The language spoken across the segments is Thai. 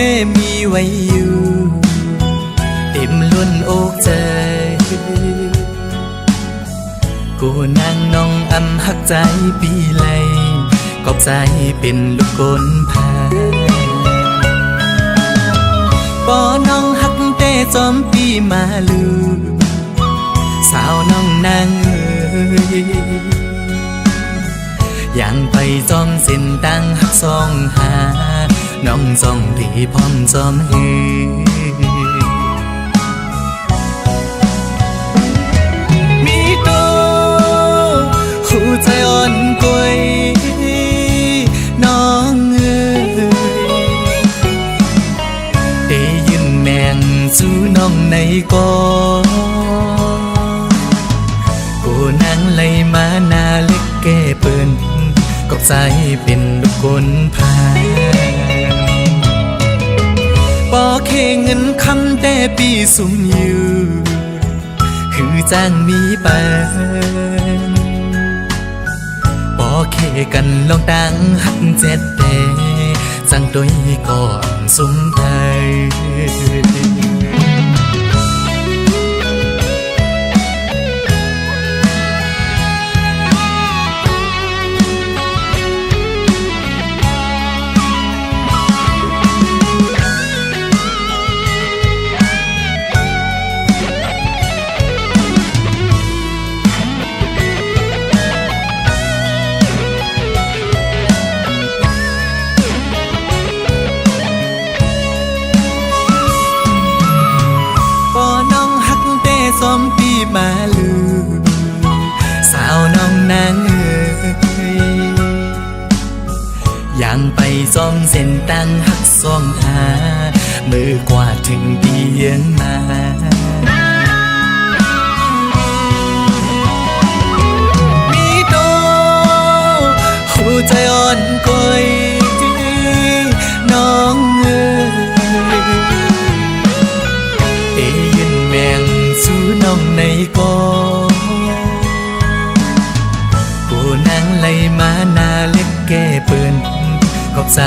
แต่มีไว้อยู่เต็มล้นอกใจกูนั่งน้องอำหักใจปีไหลกอบใจเป็นลูกกลพาปอน้องหักแต่จอมปีมาลูสาวน้องนางยังไปจอมเส้นตั้งหักซองหาน้องจองที่พร้อมจอมฮือมีตัวหูใจอ่อนกวยน้องได้ยินแมงสู้น้องในก่อกูนั่งไล่มาหน้าเล็กแก่เปิ้นกอบใจเป็นลูกกลพาปอเคเงินคำแต่ปีสุ่มอยู่คือจ้างมีไปปอเคกันลองตั้งหักเจ็ดแต่สั่งตัวก่อนสุ่มไทยซ้อมปีมาลูสาวน้องนางยังไปซ้อมเส้นตั้งหักซ้อมหามือกว่าถึงเตียงมามีโตหัวใจอ่อนกอยน้องน้องในก่อกูนั่งไล่มาหน้าเล็กแก่เปิ้นกอบใจ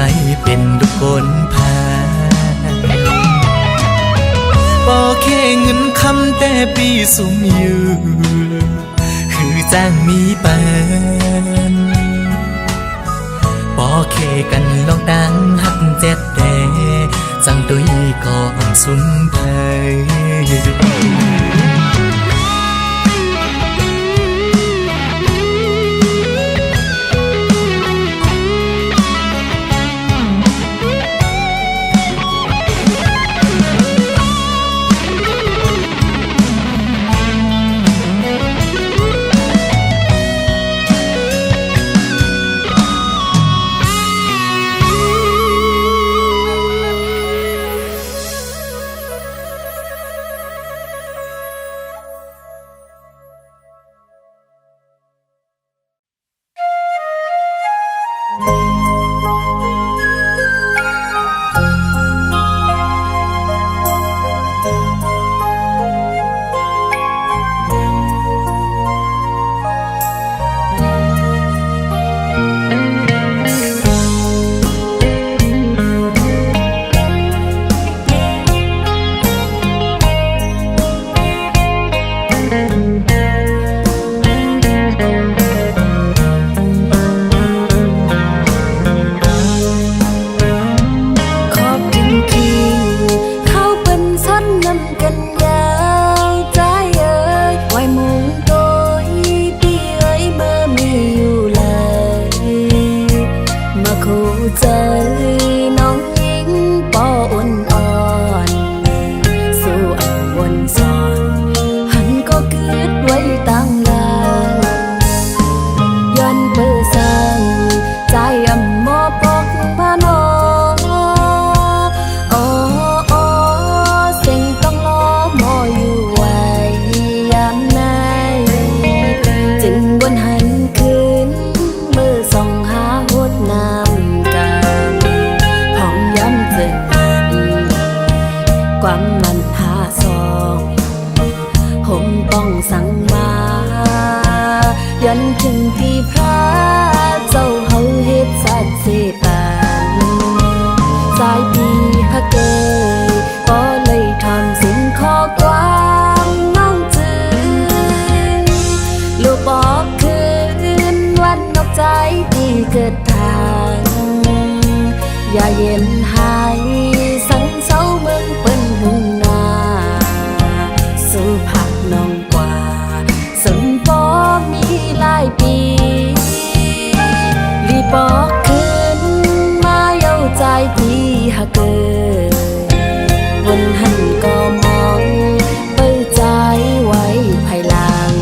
เป็นลูกกลพาปอแค่เงินคำแต่ปีสุ่มอยู่คือจ้างมีปานปอแค่กันลองตั้งหักเจ็ดแต่จังตุยก่อนสุ่มไทย ใจที่เกิดทางอย่าเย็นหายสังเศร้าเมืองเปิ้นหุ่นนาสู่ผักน้องกว่าสนปอมีหลายปีรีปอกคืนมาเย้าใจที่หักเกิดวันหันก็มองเปิดใจไว้ภายหลัง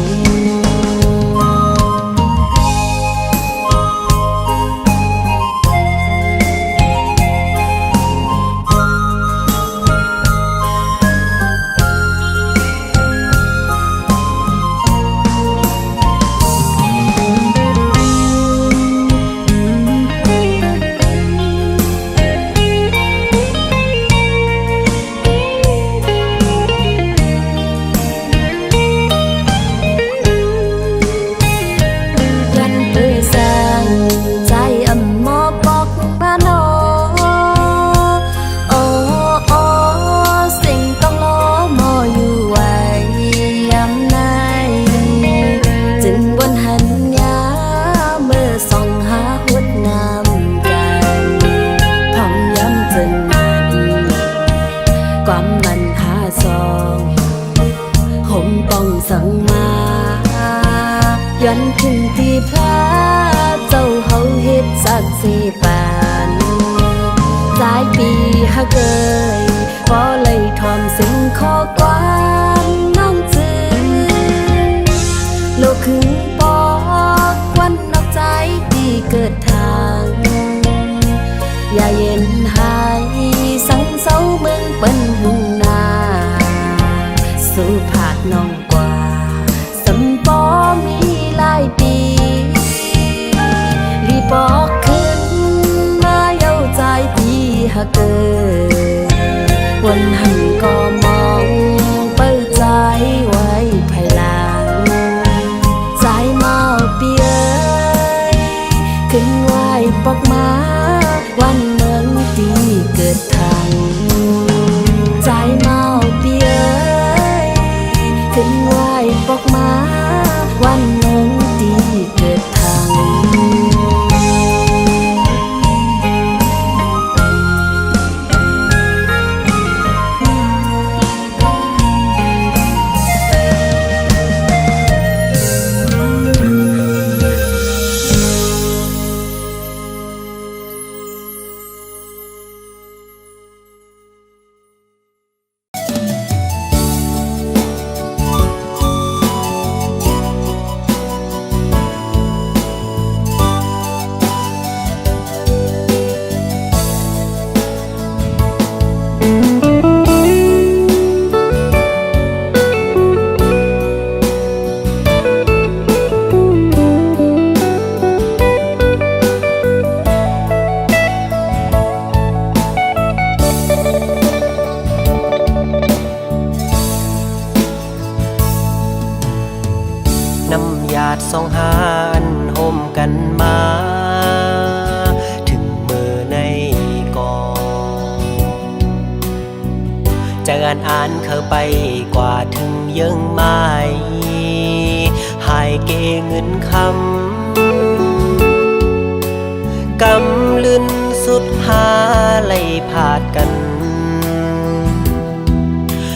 ย้อนขึ้นที่พระเจ้าเฮาเฮ็ดสักสิปานหลายปีหักเกยพอเลยทอมสิ่งขอกวามน้องจือโลกขึ้นปอกวันนอกใจที่เกิดทางอย่าเย็นหายสังเศร้าเมืองเปิ้นหุ่นนาสู่ภาคน้องกว่าสำปอมีหลายปีรีบอกขึ้นมาเย้าใจที่หักเกิดวันหันก็มองเปิดใจไว้ภายหลังใจเมาเปียขึ้นไหวปอกมาวันเมืองที่เกิดทางใจเมาเปียขึ้นไหวปอกมาวันเมืองที่เกิดทางสองหานห่มกันมาถึงมือในก่อนจะอ่านเข้าไปกว่าถึงยังไม่หายเกเงินคำกำลืนสุดหาไล่ผาดกัน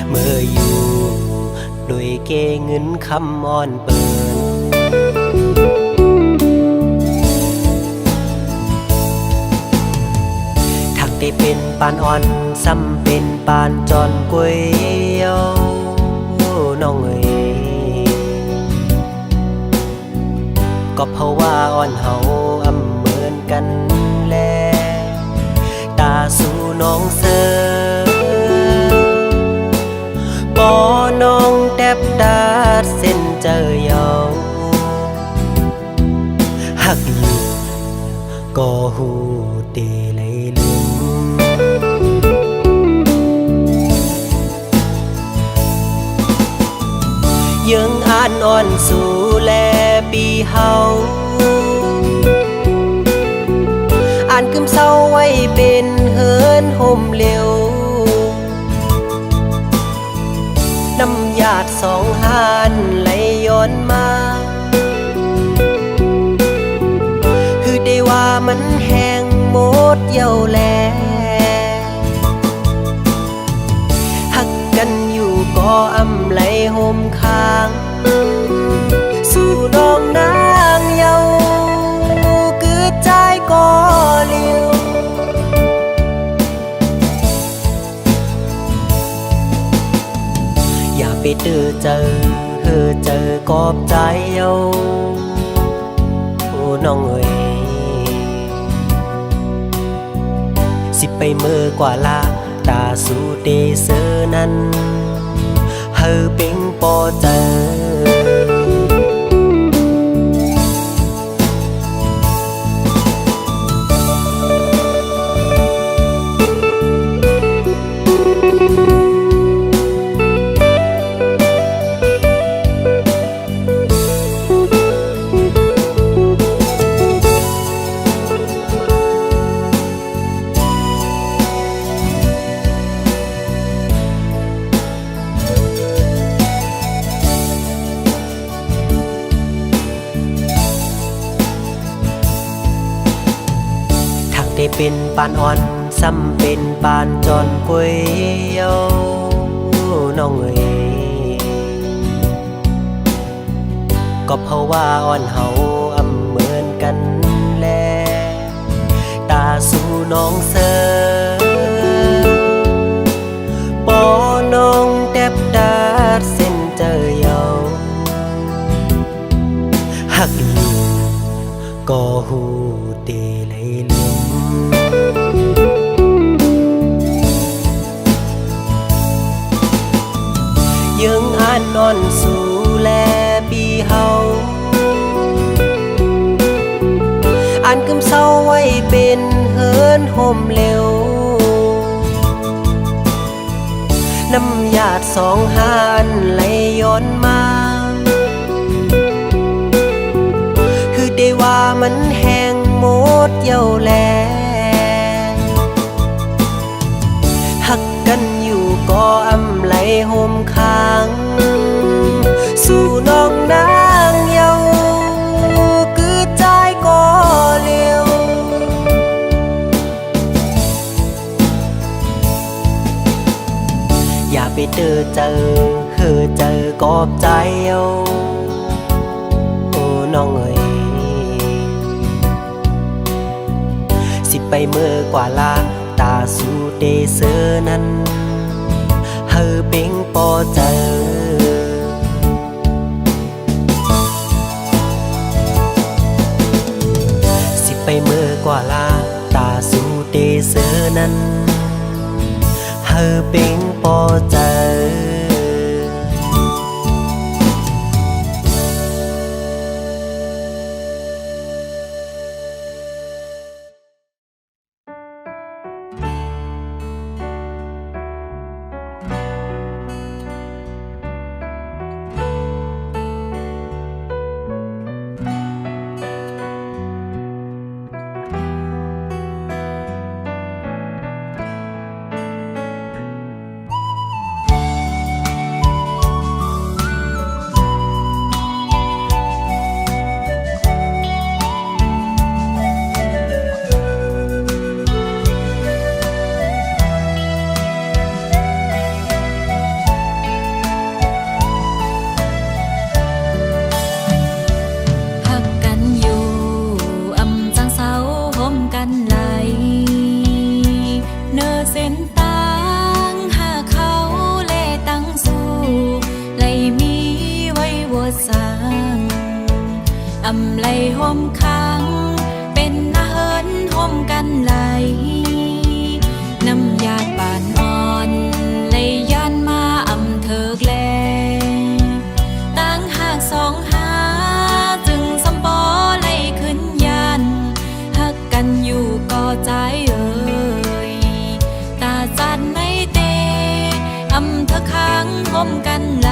เมื่ออยู่โดยเกเงินคำอ่อนเปิดได้เป็นปานอ่อนซ้ำเป็นปานจอนก๋วยเตี๋ยวน้องเอ๋ยก็เพราะว่าอ่อนเฮาอำเหมือนกันแลตาสู่น้องเสือปอน้องแทบดาดเส้นเจอยาวหักอยู่ก็หูเตเลยลืมยังอ่านอ่อนสู่แลปีเฮาอ่านกึมเศร้าไว้เป็นเฮินห่มเร็วน้ำหยาดสองหานไหลย้อนมา ว่ามันแห้งหมดเหี่ยวแลหักกันอยู่ก็อำไหลห่มค้างสู่ดองนางเยาคือใจก็เลี้ยวอย่าไปเจอๆกอบใจเอาโอ้น้องเอ๋ยสิไปเมื่อกว่าลาตาสู่เดเซอนั้นเฮอเป็งปอเจอได้เป็นปานอ่อนซ้ำเป็นปานจอนก๋วยเตี๋ยวน้องเอ๋ยก็เพราะว่าอ่อนเฮาอำเหมือนกันแลตาสู่น้องเสอปอน้องแทบดาดเส้นเจอเยาหักอยู่ก็หูเตเลยลืมยังอ่านนอนสู่แลปีเฮาอ่านกึมเศร้าไว้เป็นเฮินห่มเร็วน้ำหยาดสองหานไหลย้อนมาคือได้ว่ามันแห้งหมดเหี่ยวแลหักกันอยู่ก็อำไหลห่มค้างสู่น้องนางเยาคือใจก็เลี้ยวอย่าไปเจอกอบใจเอาโอ้น้องเอ๋ยสิไปเมื่อกว่าลาตาสู่เดเซอนั้นเฮอเป็งปอเจอสิไปเมื่อกว่าลาตาสู่เดเซอนั้นเฮอเป็งปอเจออำไหลห่มค้างเป็นนาเฮินห่มกันไหลน้ำยาปานอ่อนไหลย้อนมาอำเถิกแลตั้งหากสองหาจึงสำปอไหลขึ้นยันหักกันอยู่ก็ใจเอ่ยตาจัดไม่เตอำเถิกค้างห่มกันไหล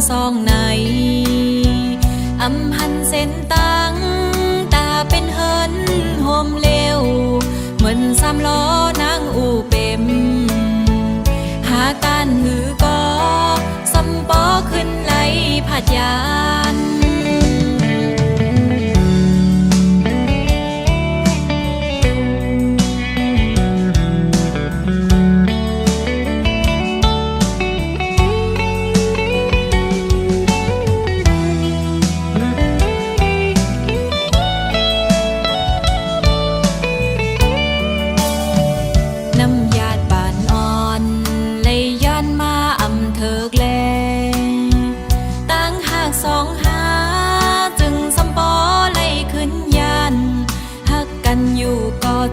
สองในอำหันเส้นตังตาเป็นเฮินโฮมเลวเหมือนสามล้อนางอูเป็มหาการหือก็สำปอขึ้นไหลผัดยาน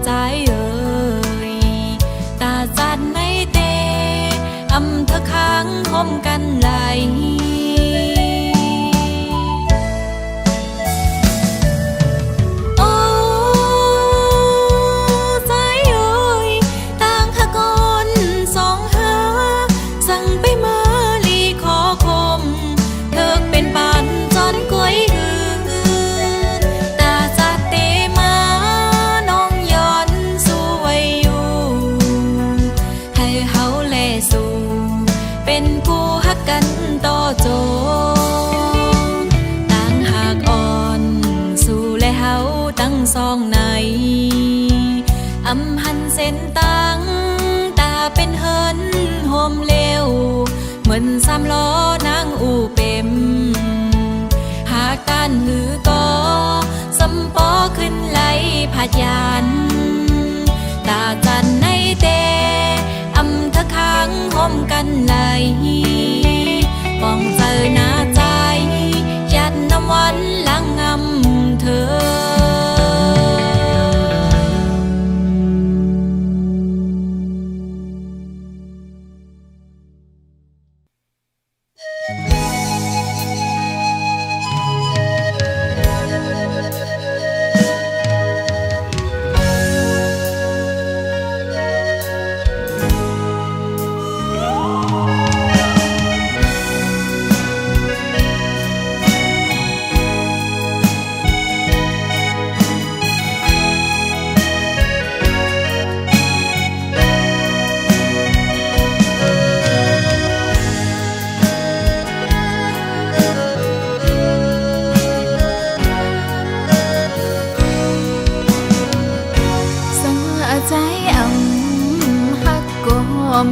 ใจเอ่ยตาจัดไม่เตอำเธอค้างคมกันไหลโอ้ใจเอ่ยต่างหากอนสองหาสั่งไปมาลีขอคมเธอเป็นปานจอนก้อยหือตาจัดเตมาเป็นกูฮักกันต่อโจต่างหากอ่อนสู่และเฮาตั้งสองในอำหันเส้นตังตาเป็นเฮินโฮมเลวเหมือนสามล้อนางอูเป็มหากการหือก็สำปอขึ้นไหลผัดยานตาจันในเตอำเธอค้างคมกันไหลปองเจอหน้าใจยัดน้ำวันหลังงำเธอ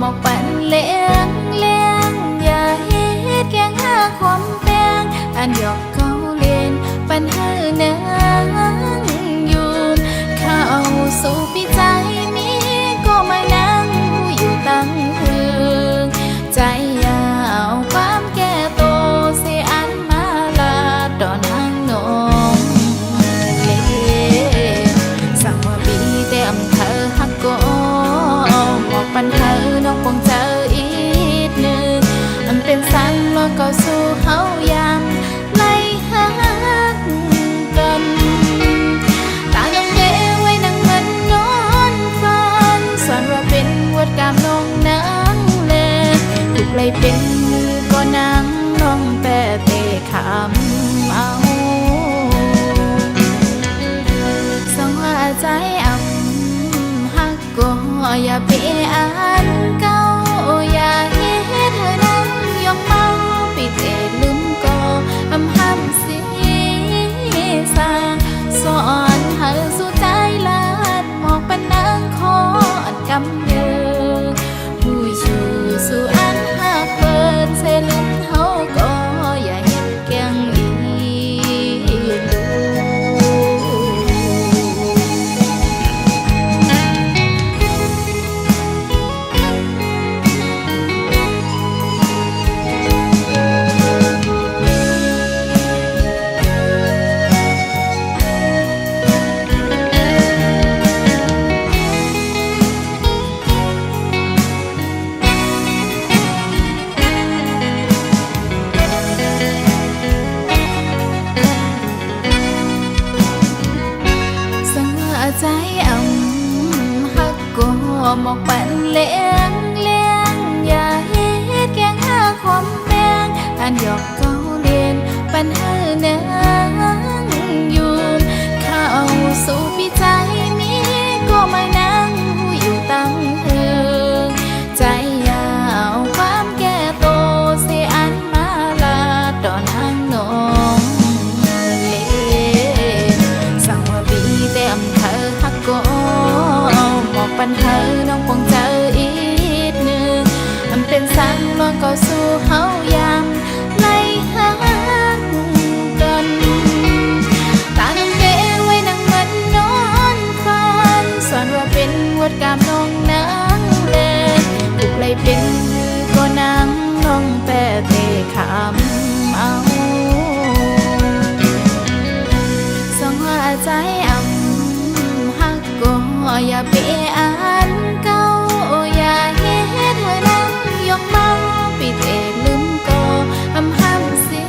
หมอกปั่นเลี้ยงเลี้ยงอย่าเฮ็ดแกงหาความแปลงอันหยอกเขาเล่นปัญหาเนืองอยู่เข้าสู่ปีใจมีก็มานั่งอยู่ตั้งคืนใจยาวความแก่โตเสียอันมาลาดอนหางนมเล่สั่งว่าปีเต็มเธอฮักก็ปัญหาน้องคงเจออีกหนึ่งมันเป็นสังแล้วก็สู้เฮายามไล่หากันตายังเด้ไว้นั่งมันนอนฝันสอนว่าเป็นวัดกามน้องนางเลยถูกไล่เป็นมือก็นั่งน้องแปะเตะคำเอาสองว่าใจอ่ำฮักก็อย่าเปอันเก่าอย่าเฮ็ดเธอนั่งยองเมาปิดเอ็ดลืมก็อำห้ำสีสาสอนให้สู่ใจลาดหมอกปันนางคอนกำเดินผู้ชูสู่อันหักเปิดเสลืมเฮาก็อย่าเฮ็ดแกงอี ปัญหาเนืองอยู่เข้าสู่ปีใจมีก็มานั่งอยู่ตั้งเฮือใจยาวความแก่โตเสียอันมาลาตอนนางน้องเล่สั่งว่าบีแต่อำเธอฮักก็บอกปัญหาน้องคงเจออีกหนึ่งมันเป็นสั่งลองก็สู้เฮายามไล่หากันตาน้องเก๋ไว้นั่งมันนอนฟันสอนว่าเป็นวดกามน้องนางเล่ถูกไล่เป็นก็นางน้องแต่เตะขำเอาสองหัวใจฮักก็อย่าเปอ่านเก่าอย่าเฮ็ดเธอนั่งยกเมาปิดเอ็ดลืมก็ห้ำสี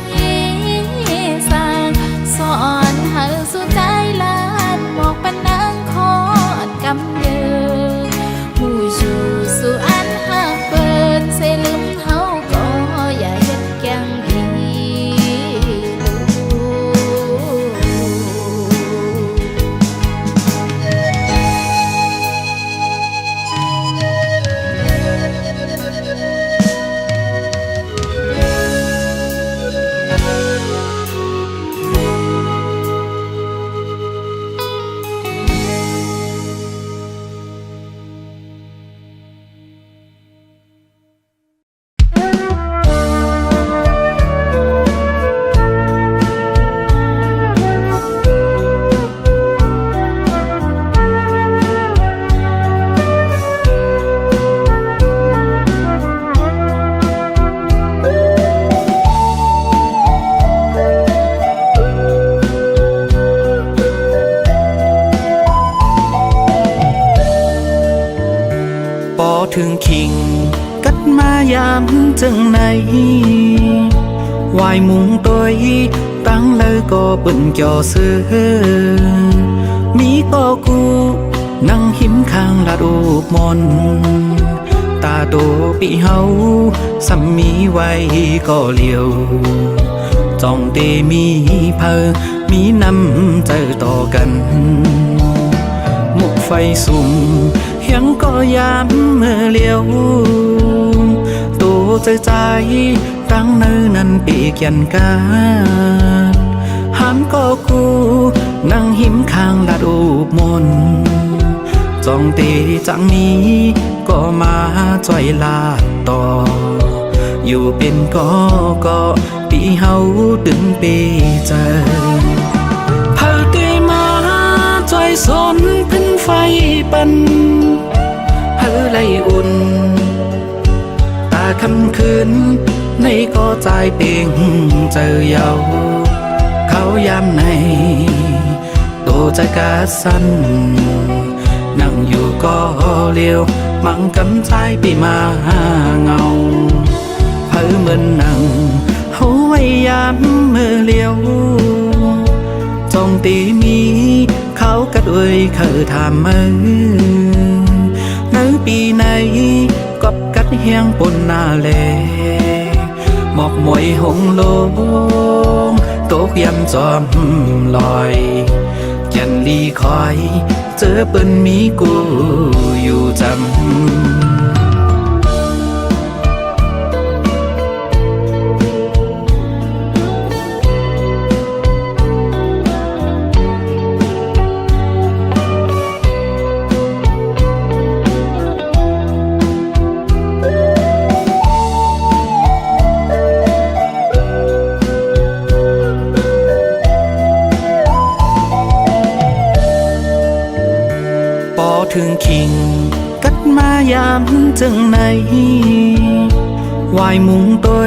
สางสอนเธอสู่ใจลานบอกปันนางคอนกำเดินหูชูสู่อันหักเปิดเสลืมเฮาก็อย่าเฮ็ดแกงอีลูปอถึงคิงกัดมายามจังไหนวายมุงตัวตั้งเลยก็เปิ่นจ่อเสือมีก็กูนั่งหิมข้างลาดูบมนตาโตปีเฮาสัมมีไว้ก็เลียวจ้องเตมีเพอมีน้ำใจต่อกันมุกไฟสุ่มยังก็ยามเมื่อเลี้ยวตัวใจตั้งเนื้อนั้นปีกยันกาห้ามก็กูนั่งหิมข้างลาดูบมนจ้องตีจังนี้ก็มาจ่อยลาดต่ออยู่เป็นก็ปีเฮาดึงปีเจอพาเกยมาจ่อยสนขึ้นไฟปันเฮอไลอุ่นตาคำคืนในก็ใจเป่งเจอเยาเขายามในโตใจกาสั้นนั่งอยู่ก็เลี้ยวมังกำใจปีมาเงาเพิ่เหมือนนั่งเฮาไว้ยามเมื่อเลี้ยวจ้องตีมีเขากัดเอ่ยเขาถามมือในปีไหนกอบกัดเฮียงปนนาเลหมอกมวยหงโลงตกยำจอมลอยยันลีคอยเจอเปิ้นมีกูอยู่จำถึงคิงกัดมายามจังไหนวายมุงตัว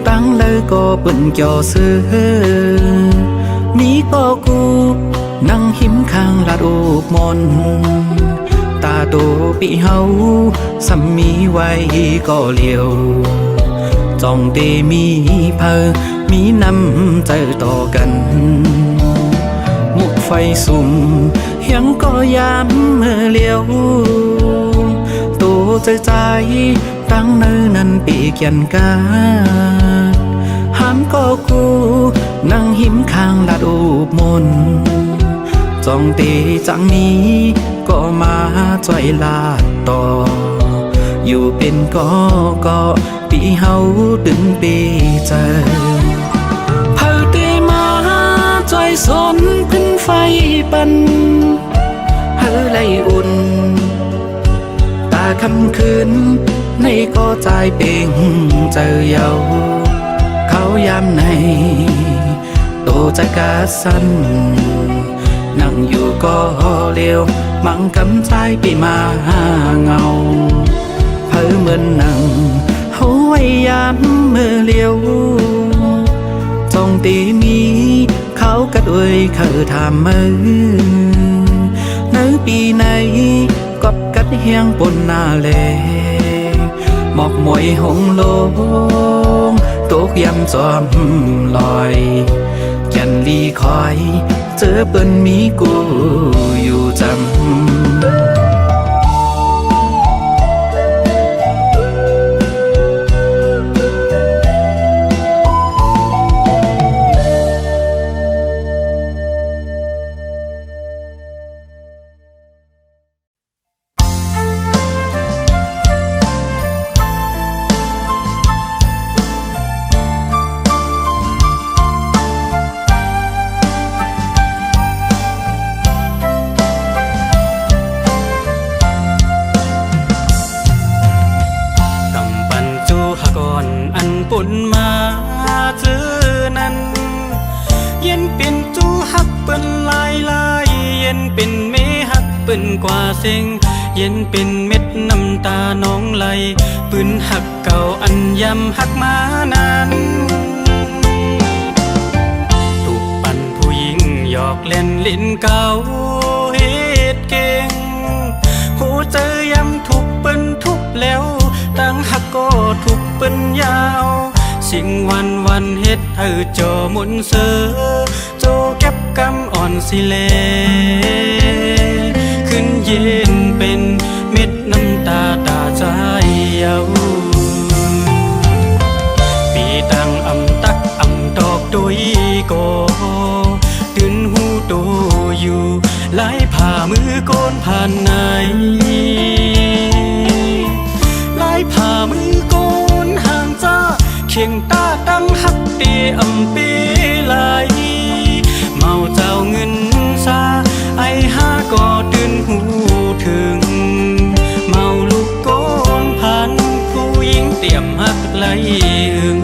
ตั้งเลยก็เปิ่นจ่อเสือมีก็กูนั่งหิมข้างลาดูบมนตาโตปีเฮาสัมมีไว้ก็เลียวจ้องเตมีเพอมีน้ำใจต่อกันมุกไฟสุ่มยังก็ยามเมื่อเลี้ยวตัวใจตั้งเนื้อนั้นปีกยันกาห้ามก็กู นั่งหิมข้างลาดอูบมนจ้องตีจังนี้ก็มาจ่อยลาดต่ออยู่เป็นก็ปีเฮาดึงปีใจเผาเตมาจ่อยสนขึ้นไฟปันเฮาไลอุ่นตาคำคืนในก็ใจเป่งเจอเยาเขายามในโตจะกาสันนั่งอยู่ก็เลียวมังกำใจไปมาเงาเพ้อเหมือนนั่งเขาไว้ยามมือเลียวจงตีมีเขาก็ด้วยเขาทำมือในปีไหนกอบกัดเฮียงปนหน้าเลหมอกมวยหงโลงตกยำจอมลอยยันลีคอยเจอเปิ้นมีกูอยู่จำปุ่นมาเจอนั้นเย็นเป็นจูฮักเปิ้นลายเย็นเป็นเมฮักเปิ้นกว่าเซ็งเย็นเป็นเม็ดน้ำตาน้องไหลปืนหักเก่าอันยำหักมานั้นถูกปั่นผู้หญิงหยอกเล่นลิ้นเก่าเฮ็ดเก่งหูเจอยำถูกเปิ้นทุบแล้วตั้งหักก็ถูกเปิ้นยาวสิ่งวันเฮ็ดให้โจมุนเสือโจเก็บกำอ่อนสิเลขึ้นเย็นเป็นเม็ดน้ำตาตาใจเยาปีตังอำตักอำตอกตุยโกตื่นหูโตอยู่ไล่ผ่ามือโกนผ่านไหนไล่ผ่ามือโกนห่างจ้าเคียงตาตั้งหักเตียอำเปไหลเมาเจ้าเงินซาไอห้าก็ตื่นหูถึงเมาลูกโกนพันผู้หญิงเตรียมหักไหลหึง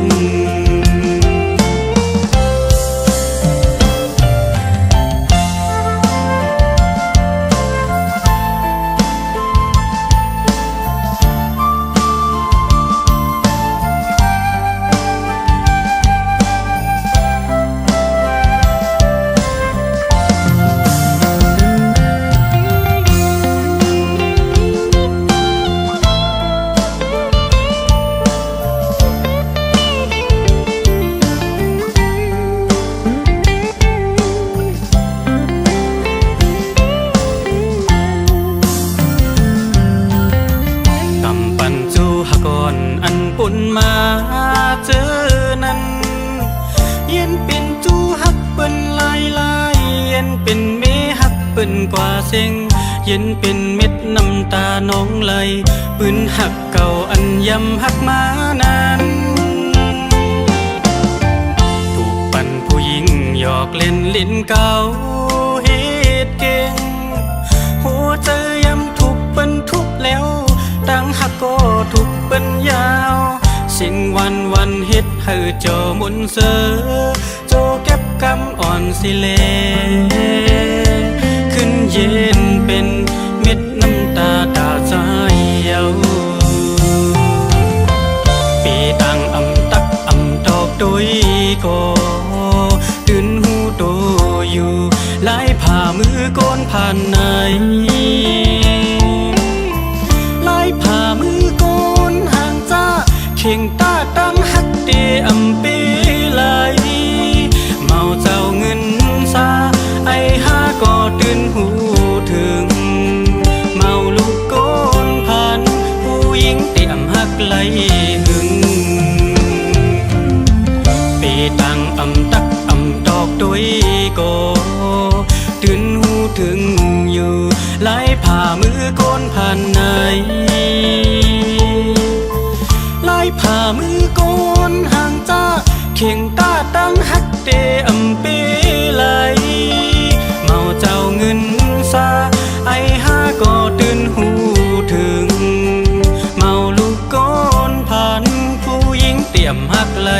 ปุ่นมาเจอนั้นเย็นเป็นจูฮักเปิ้นลายเย็นเป็นเมฮักเปิ้นกว่าเซ็งเย็นเป็นเม็ดน้ำตาน้องไหลปืนหักเก่าอันยำหักมานั้นถูกปั่นผู้หญิงหยอกเล่นลิ้นเก่าเฮ็ดเก่งหัวใจยำถูกเปิ้นทุบแล้วตั้งหักก็ถูกเปิ้นยาวสิ่งวันเฮ็ดให้โจมุนเสือโจเก็บกำอ่อนสิเลขึ้นเย็นเป็นเม็ดน้ำตาตาใจเยาปีตังอำตักอำตอกตุยโกตื่นหูโตอยู่ไล่ผ่ามือโกนผ่านไหนไล่ผ่ามือโกนห่างจ้าเคียงตาตั้งหักเตียอำเปไหลเมาเจ้าเงินซาไอห้าก็ตื่นหูถึงเมาลูกโกนผ่านผู้หญิงเตรียมหักไหลหึงปีตังอำตักอำ ตอกตุยโกถึงหูถึงอยู่ไหลผ่ามือก้นผ่านไหนไหลผ่ามือก้นห่างจ้าเข่งตาตั้งฮักเตอำเปไหลเมาเจ้าเงินซาไอห้าก็ตื่นหูถึงเมาลูกก้นผ่านผู้หญิงเตรียมฮักไหล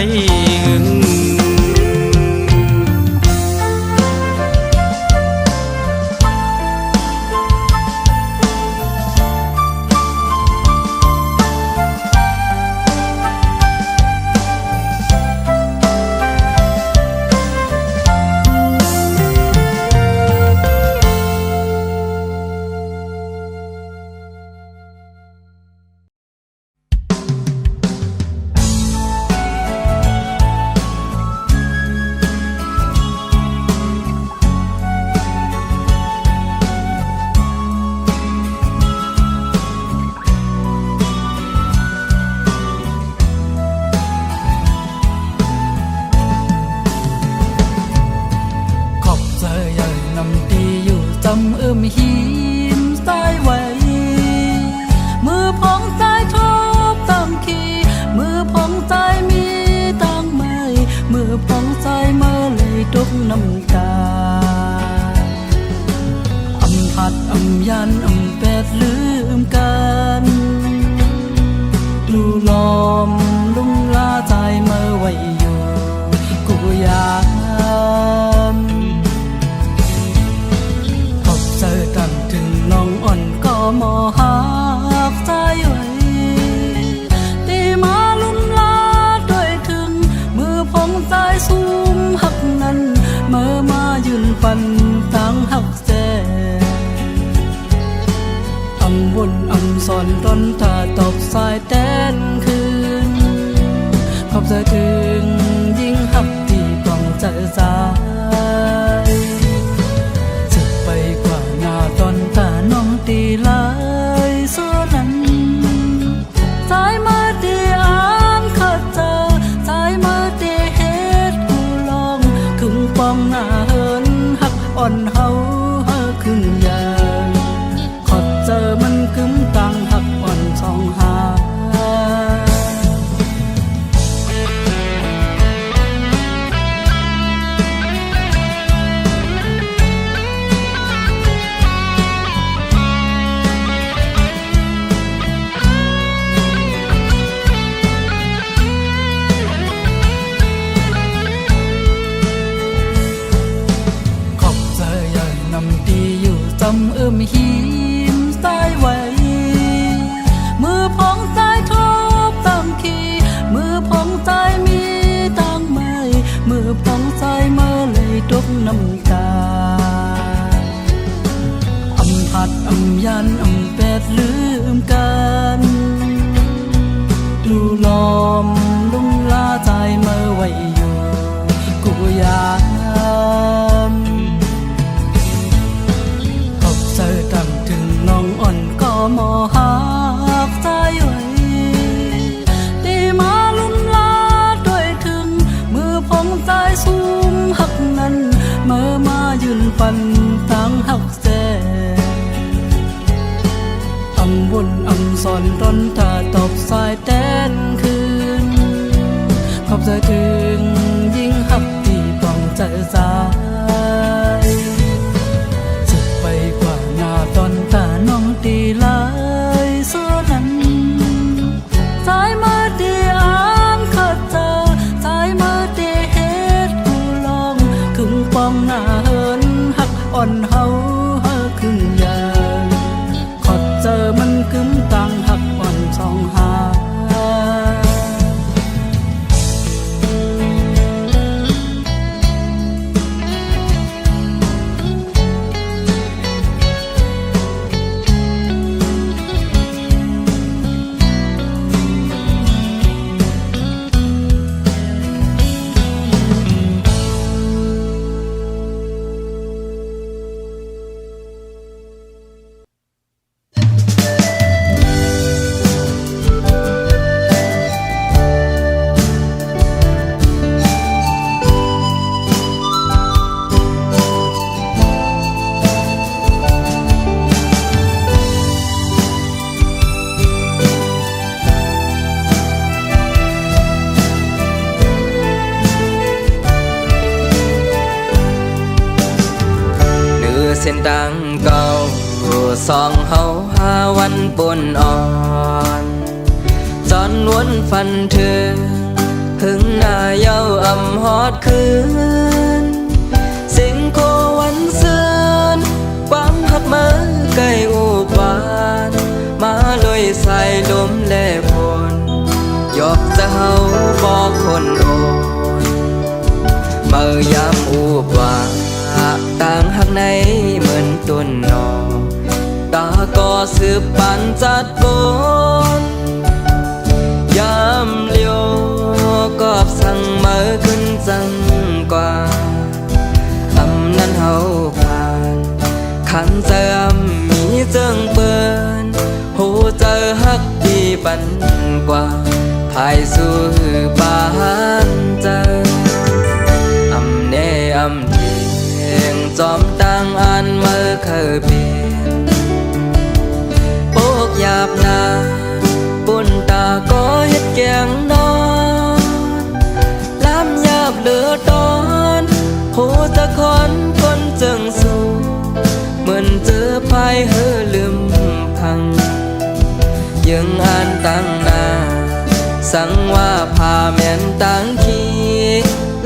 หึงหิมสายไว้มือพองใจทบตามขีมือพองใจมีตั้งไม่มือพองใจเมื่อเลยตกน้ำตาอำพัดอำยันอำแปดลืมกันดูลมลุ่มลาใจเมื่อไว้อยู่กูอยากน้องอ่อนก็มอหักใจไว้ตีมาลุ่มลาด้วยถึงมือพองใจสูมหักนั้นเมื่อมายืนปันตั้งหักแจอำวนอำสอนตอนตาตกสายแต้นคืนขอบใจถึงยิ่งหักที่ต้องเจอใจตีลายโซนั้นสายมาตีอ่านขัดเจอสายมาตีเฮ็ดกูลองขึงปองหน้าเฮินหักอ่อนเฮาเฮาขึ้นยางขอดเจอมันกึ้มตังหักอ่อนสองหาจำหิมสายไว้มือพองใจทบตามขีมือพองใจมีตั้งไม่มือพองใจเมื่อเลยตกน้ำตาอำพัดอำยันอำแปดลืมกันดูลมลุ่มลาใจเมื่อไว้อยู่กูอยากน้องอ่อนก็มอหักใจไว้ตีมาลุ่มลาด้วยถึงมือพองใจสูมหักนั้นเมื่อมายืนปันตั้งหักแจอำวนอำสอนตอนตาตบสายแต้นคืนขอบใจถึงยิ่งหักที่ต้องเจอใจตอนตาน้องตีลายโซนั้นสายมาตีอ่านขัดเจอสายมาตีเฮ็ดกูลองขึงปองหน้าเฮินหักอ่อนเฮาเฮาขึ้นยางขอดเจอมันกึ้มตังหักอ่อนสองหา ส้นดังเก่าสองเฮาหาวันปนอ่อนจอนวนฟันเธอหึงหน้าเย้าอำฮอดคืนเสียงโควันเสือนความหักมาใกล้อุบานมาลอยใส่ลมแลพลยอกจะเฮาบอกคนโอนเมื่อยามอุบาต่างหักในเหมือนต้นนอตาก็สืบปานจัดบนยามเลี้ยวกอบสั่งเมื่อขึ้นจังกว่าอำนั้นเฮาผ่านขันเจอมีเจิงเปิ้นหูเจอฮักดีปันกว่าภายสู่ปานเจออำเนอำเทียงจอมต่างอันเมื่อเคยเปลี่ยนโปกหยาบนาปุ่นตาก็เฮ็ดแกงนอนล้ำหยาบเหลือตอนหูจะคอนคนจึงสู้เหมือนเจอภายเฮือลืมพังยังอ่านตั้งหน้าสั่งว่าพาแม่นตั้งขี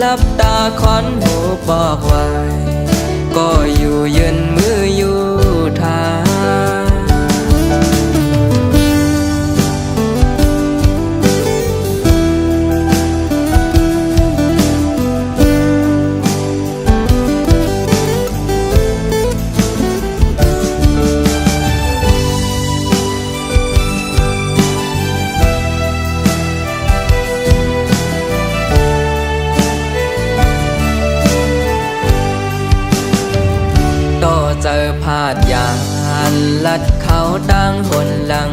ลับตาคอนหูบอกไว้ก็อยู่ยืนมืออยู่ทางเจอพาดยานลัดเขาตั้งหนหลัง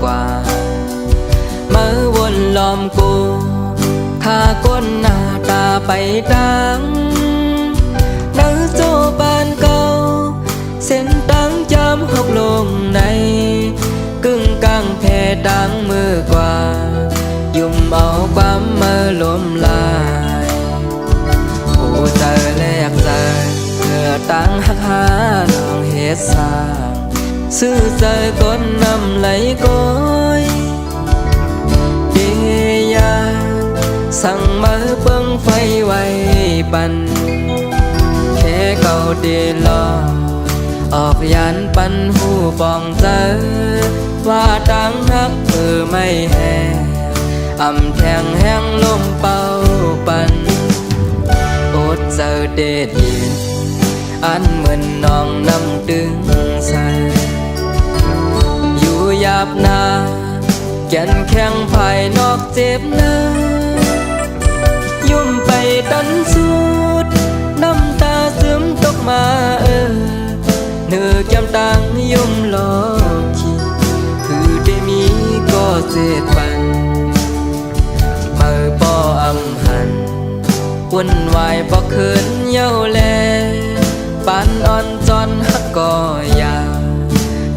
กว่าเมื่อวนล้อมกูข้าก้นหน้าตาไปดังเนื้อโจบานเก่าเส้นตั้งจำหกลงในกึ่งกลางแผ่ดังมือกว่ายุ่มเอาความเมื่อลมลายผู้เจอแลกใจตั้งหักหาน้องเฮ็ดสร้างซื้อใจก้นนำไหลก้อยเดียาสั่งมาเบิ่งไฟไว้ปันแค่เก่าเดลอออกยานปันหูปองเจอว่าตั้งหักไม่แห้อำแทงแห้งลมเป่าปันอดเจอเดดเย็นอันเหมือนน้องน้ำดึงใส่อยู่หยาบนาแก่นแข็งภายนอกเจ็บนะยุ่มไปตันสุดน้ำตาซึมตกมาเนื้อแก้มต่างยุ่มหลอกขี้คือได้มีก็เจ็ดปันเมื่อป่ออำหันวุ่นวายบ่คืนเย้าแลปานอ่อนจอนหักก็ยา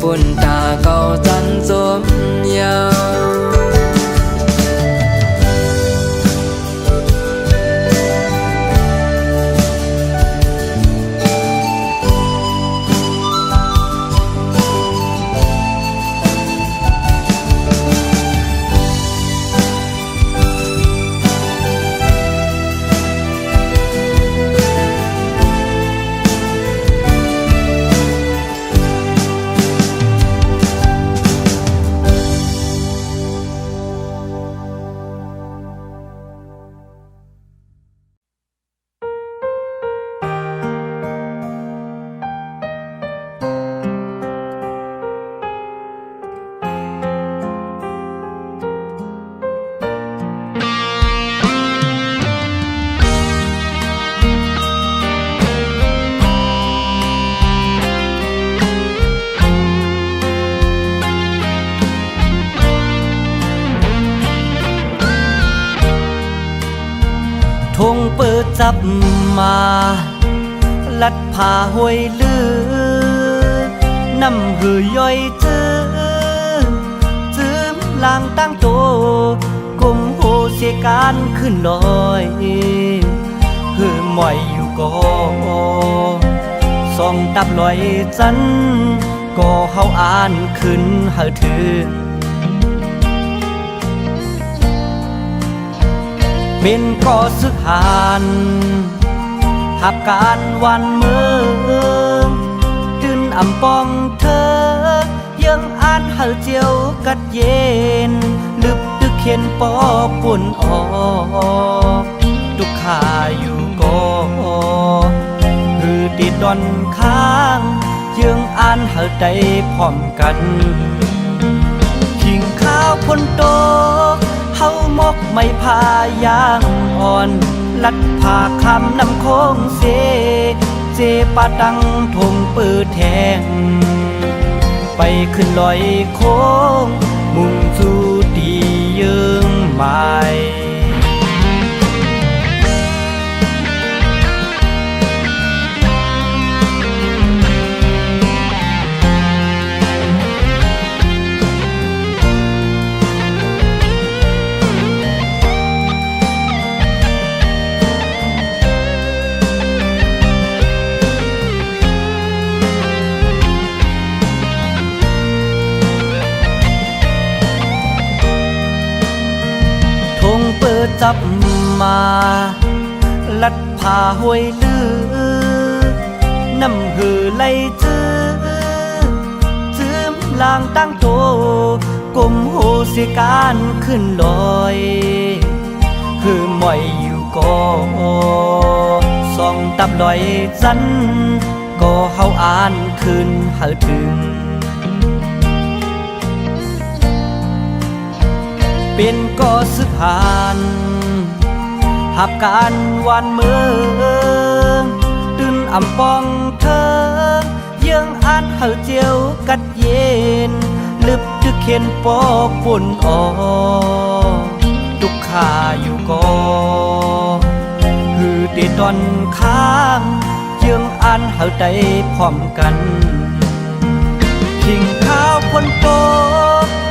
ปุ่นตาเก่าจันจมยาว ทงเปิดจับมาลัดผ่าห้วยลือน้ำหือย่อยจื้มลางตั้งโตกุมโหเสการขึ้นลอยหือหมอยอยู่ก็ส ส่องตับลอยจันก็เฮาอ่านขึ้นเฮาถือเป็นก่อสึกหานหับการวันเมืองตื่นอำปองเธอยังอ่านเฮาเจียวกัดเย็นลึบตึกเขียนปอปุ่นออกทุกขาอยู่ก็คือติดดอนค้างยังอ่านเฮาได้พร้อมกันขิงข้าวพ้นโตเฮามกไม่พายางอ่อนลัดผ่าคำนำโค้งเสเจปาตังทงปืดแทงไปขึ้นลอยโค้งมุ่งสู่ตีเยิงไม้จับมาลัดผ่าห้วยลือน้ำหือไหลจื้มลางตั้งโตกลมโหสิการขึ้นลอยคือหมอยอยู่ก็ส่องตับลอยจันก็เฮาอ่านขึ้นเฮาถึงเป็นก่อสึกหานหับการวันเมืองตื่นอำปองเธอยังอ่านเฮาเจียวกัดเย็นลึบตึกเขียนปอปุ่นออกทุกขาอยู่ก็คือติดดอนค้างยังอ่านเฮาได้พร้อมกันขิงข้าวพ้นโต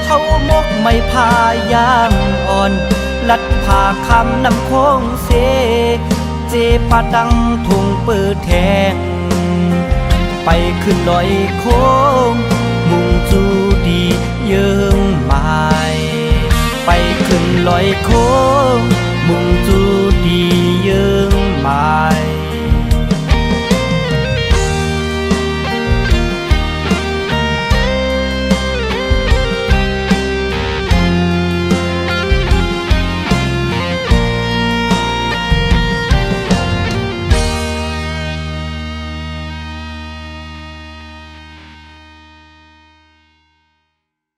เฮามกไม่พายางอ่อนลัดผ่าคำนำโค้งเสเจปาดังทงเปิดแทงไปขึ้นลอยโค้งมุ่งจูดีเยิงไม้ไปขึ้นลอยโค้งมุ่งจูดีเยิงไม้